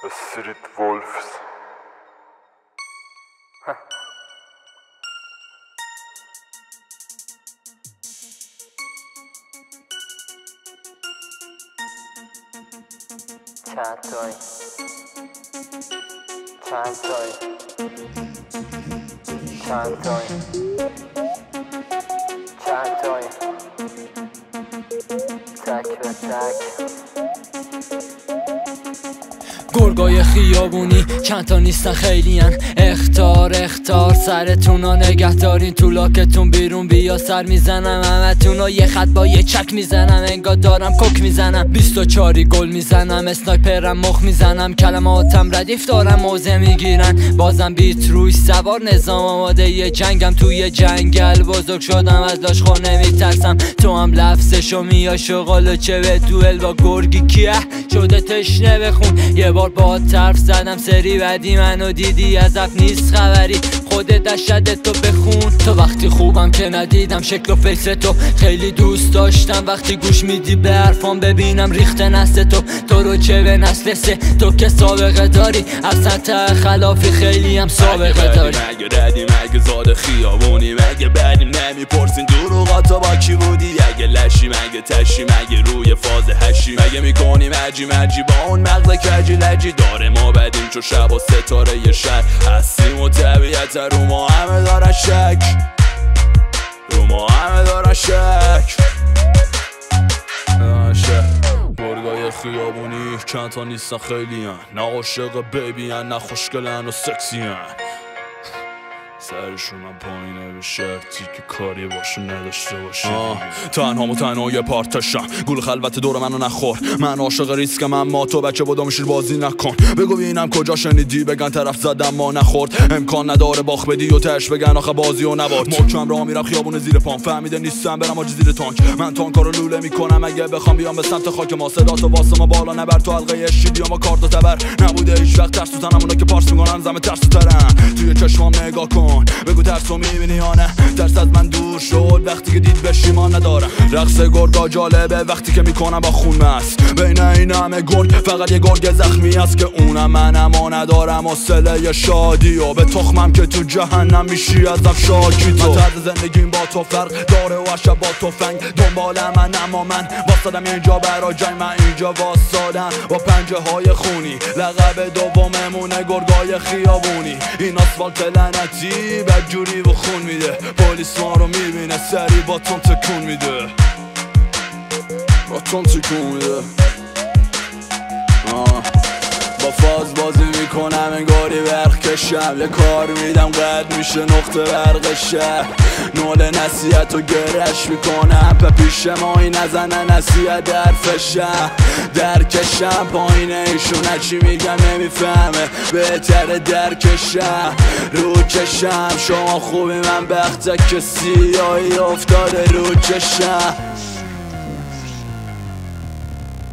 The Street Wolves. چند تایی تک به تک گرگای خیابونی چند تا نیستن خیلین اختار سرتونا نگه دارین تو لاکتون بیرون بیا سر میزنم همتونو یه خط با یه چک میزنم انگار دارم کوک میزنم 24 گل میزنم اسنایپرم مخ میزنم کلماتم ردیف دارم موزه میگیرن بازم بیت روی سوار نظام آماده یه جنگم توی جنگل بزرگ شدم از داشخور نمیترسم تو هم لفظشو میا شغالو چه به دوئل با گرگی کیه شده تشنه بخون یه بار با طرف زدم سری بعدی منو دیدی ازف نیست خبری خودت دشت تو بخون تو وقتی خوبم که ندیدم شکل و فیس تو خیلی دوست داشتم وقتی گوش میدی به حرفام ببینم ریخته نسل تو رو چه به نسل سه تو که سابقه داری اصلا ته خلافی خیلی هم سابقه داری مگه ردی مگه زاد خیابونی مگه بریم نمیپرسین دروغاتا با کی بودی اگه لشی مگه تشی مگه روی فاز هشی مگه میکنیم عجی با اون مغز کجی لجی داره ما بدیم چو شب و ستاره یه شهر هستیم و طبیعت رو ما همه دارن شک گرگای خیابونی چند تا نیستن خیلی هن نه عاشق بیبی هن نه خوشگلن و سکسی هن سرشون هم پایینه به شرطی که کاری باشه نداشته باشه تنها و تنها یه پارتشم گول خلوت دور منو نخور من عاشق ریسکم اما تو بچه بودم شیر بازی نکن بگو بینم کجا شنیدی بگن طرف زدم ما نخورد امکان نداره باخ بدی و تش بگن آخه بازی و نبارد محکم راه میرم خیابون زیر پام فهمیده نیستم برم آجی زیر تانک من تانکارو لوله میکنم اگه بخوام بیام به سمت خاک ما صداتو واسه ما بالا نبر تو حلقه اشیدی ما کارت و تبر نبوده هیچ وقت ترس تو تنم اونا که پارس میکنن زم ترس ترم توی چشمام نگاه کن بگو ترسو میبینی یا نه ترس از من دور شد وقتی که دید بشیمان ندارم رقص گرگا جالبه وقتی که میکنم با خون مست بین این همه گرگ فقط یه گرگ زخمی است که اونم منم و ندارم حوصله شادی و به تخمم که تو جهنم میشی ازم شاکی تو من طرز زندگیم با تو فرق داره و عشق با تفنگ دنبال من اما من واسادم اینجا برا جنگ من اینجا واسادم با پنجه های خونی لقب دوممونه گرگای خیابونی این آسفالت لعنتی بدجوری و خون میده پلیس ما رو میبینه سری با تون تکون میده با فاز بازی میکنم انگاری برق کشم یه کار میدم قد میشه نقطه برق شهر نول نصیحت و گرش میکنم به پیش مایی نزنه نصیحت در فشم درکشم پایین ایشون هرچی میگم نمیفهمه بهتره درکشم رو کشم شما خوبی من بخته که سیاهی افتاده رو چشم